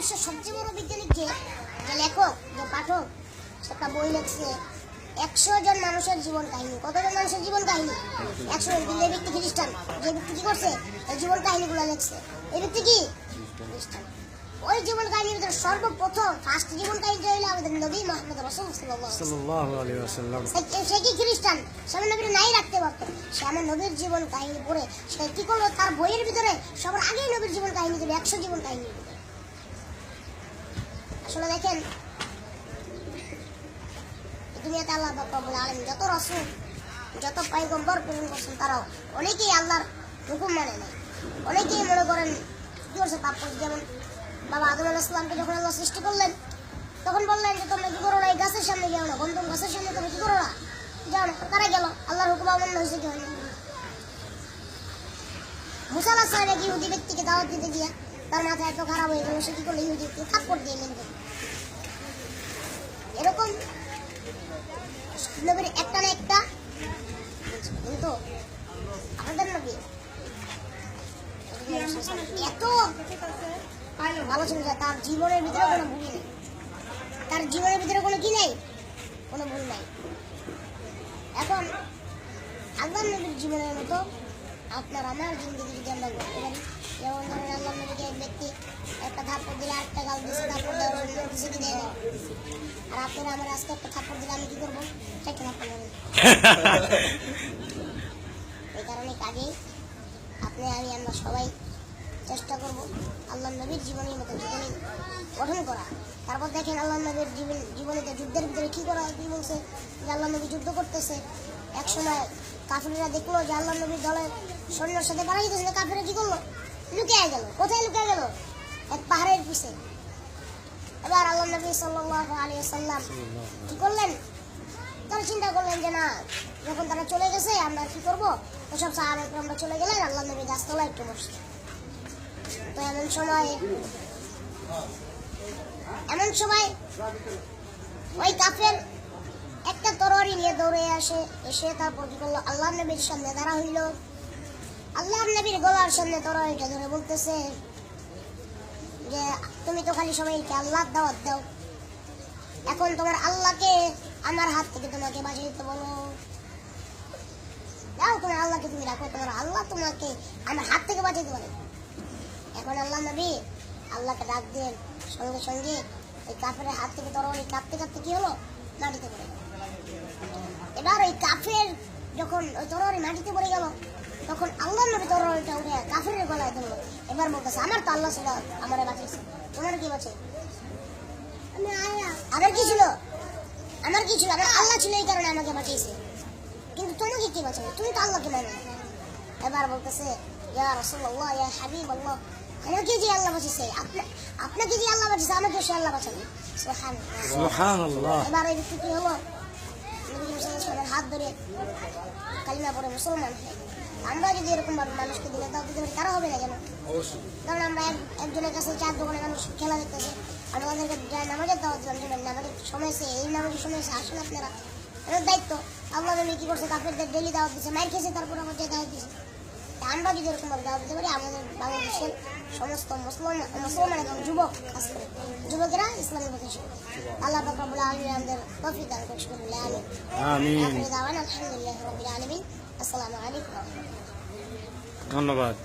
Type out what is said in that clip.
বিশ্বের সবচেয়ে বড় বিজ্ঞানী কে? যে লেখক, যে পাঠক, একটা বই লিখছে 100 জন মানুষের জীবন কাহিনী। কতজন মানুষের জীবন কাহিনী? 100 জন। কিন্তু এই ব্যক্তি খ্রিস্টান। যে ব্যক্তি কি করছে? এই জীবন কাহিনীগুলো লিখছে। এই ব্যক্তি কি? খ্রিস্টান। ওই জীবন কাহিনীর ভিতরে সর্বপ্রথম ফার্স্ট জীবন কাহিনী হইল আমাদের নবী মুহাম্মদ রাসূলুল্লাহ সাল্লাল্লাহু আলাইহি ওয়াসাল্লাম। সে কি খ্রিস্টান? সে আমার নবীর নাই রাখতে পারতো। সে আমার নবীর জীবন কাহিনী পড়ে সে কি করলো? তার বইয়ের ভিতরে সবার আগেই নবীর জীবন কাহিনী দিল 100 জীবন কাহিনী। আসলে দেখেন, দুনিয়াতে আল্লাহ রাব্বুল আলামিন যত রাসূল, যত পয়গম্বর প্রেরণ করছেন, তারাও অনেকেই আল্লাহর হুকুম মানে না। অনেকেই মনে করেন কি করছে পাপ করছে। যেমন বাবা আদম আলাইহিস সালামকে যখন আল্লাহ সৃষ্টি করলেন, তখন বললেন যে তোমরা কি করো না, এই গাছের সামনে যাও না, গন্ধম গাছের সামনে তোমরা কি করো না, যাও না। তারা গেল, আল্লাহর হুকুম অমান্য হয়েছে কি হয়নি? মুসা আলাইহিস সালাম এক ইহুদি ব্যক্তিকে দাওয়াত দিতে গিয়ে তার মাথা এত খারাপ হয়ে গেল, সে কি করলো? ইহুদিকে থাপ্পড় দিয়ে মেরে দিল। এরকম নবীর একটা না একটা, কিন্তু আমাদের নবী এত ভালো ছিল যে তার জীবনের ভিতরে কোনো ভুল নেই। তার জীবনের ভিতরে কোনো কি নেই? কোনো ভুল নাই। এখন আল্লাহ নবীর জীবনের মতো আপনার আমার জিন্দগি যদি আমরা করতে পারি, যেমন ধরেন আল্লাহ নবীকে এক ব্যক্তি একটা থাপ্পড় দিলে আরেকটা গাল দিচ্ছে, থাপ্পড় দেওয়ার জন্য কিছু কি দেয় না। আর আপনারা আমার আজকে একটা থাপ্পড় দিলে আমি কি করবো? একটা থাপ্পড় দেবো। এই কারণে কাজে আপনি আমি আমরা সবাই চেষ্টা করব আল্লাহ নবীর জীবনের মতো জীবনী গঠন করা। তারপর দেখেন আল্লাহ নবীর জীবনীতে যুদ্ধের ভিতরে কি করা হয়, কি বলছে যে আল্লাহ নবী যুদ্ধ করতেছে। এক সময় কাফিররা দেখলো যে আল্লাহ নবীর দলের সৈন্যের সাথে বাড়া দিতেছে, কাফিররা কি করলো? লুকিয়ে গেল। কোথায় লুকিয়ে গেল? এক পাহাড়ের পিছে। এবার আল্লাহ নবী সাল্লাল্লাহু আলাইহি ওয়াসাল্লাম কি করলেন? তারা চিন্তা করলেন যে না, যখন তারা চলে গেছে আমরা কি করবো? ওসব সাহাবায়ে কেরামরা চলে গেলেন, আল্লাহ নবী গাছতলায় একটু বসছে। তো এমন সময় ওই কাফের একটা তরবারি নিয়ে দৌড়ে এসে তারপর কি করলো? আল্লাহ নবীর সামনে দাঁড়া হইল। আল্লাহ নবীর গলার সামনে তরবারিটা ধরে বলতেছে যে তুমি তো খালি সবাইকে আল্লাহর দাওয়াত দাও, এখন তোমার আল্লাহকে আমার হাত থেকে তোমাকে বাঁচাইতে বলো। দাও, তোমার আল্লাহকে তুমি রাখো, তোমার আল্লাহ তোমাকে আমার হাত থেকে বাঁচাইতে পারে। এখন আল্লাহ নবী আল্লাহকে ডাক দেন, সঙ্গে সঙ্গে ওই কাফেরের হাত থেকে তরবারি কাঁপতে কাঁপতে কি হলো? মাটিতে পড়ে গেল। এবার ওই কাফের যখন ওই তরবারি মাটিতে পড়ে গেল, তখন আল্লাহ নবী তরবারিটা উঠে কাফেরের গলায় ধরলো। এবার বলতেছে আমার তো আল্লাহ ছিল, আমারে বাঁচিয়েছে, তোমার কি বাঁচে? আমার কি ছিল? আমার কি ছিল? আমার আল্লাহ ছিল, এই কারণে আমাকে বাঁচিয়েছে। কিন্তু তোমাকে কি বাঁচাবে? তুমি তো আল্লাহকে মানে না। এবার বলতেছে ইয়া রাসূলুল্লাহ, ইয়া হাবিবাল্লাহ, আমাকে যে আল্লাহ বাঁচিয়েছে, আপনাকে যে আল্লাহ বাঁচিয়েছে, আমাকে সে আল্লাহ বাঁচাবে। সুবহানাল্লাহ। এবার এই ব্যক্তি কি হলো? নবী সাল্লাল্লাহু আলাইহি ওয়াসাল্লামের হাত ধরে কালিমা পড়ে মুসলমান হয়ে গেল। আমরা যদি এরকম ভাবে মানুষকে দিলে তাও দিতে পারি, তারা হবে না কেন? কারণ আমরা একজনের কাছে 4 দোকানে মানুষ খেলা দেখতেছে, আমরা ওদেরকে নামাজের দাওয়াত দিলাম, যে নামাজের সময় এসে এই নামাজের সময় এসে আসুন আপনারা। এর দায়িত্ব। আল্লাহ নবী কি করছে? কাফেরদের ডেইলি দাওয়াত দিচ্ছে, মাইর খেয়েছে, তারপর আমাদের দাওয়াত দিচ্ছে। আমরা যদি এরকম ভাবে দাওয়াত দিতে পারি, আমাদের বাংলাদেশের সমস্ত মুসলমান এবং যুবক, খাস করে যুবকেরা ইসলামের পথে আসবে। আল্লাহ পাক রব্বুল আলামিন আমাদের তৌফিক দান করুন। আমিন। আমিন। আলহামদুলিল্লাহি রাব্বিল আলামিন। আসসালামু আলাইকুম। ধন্যবাদ।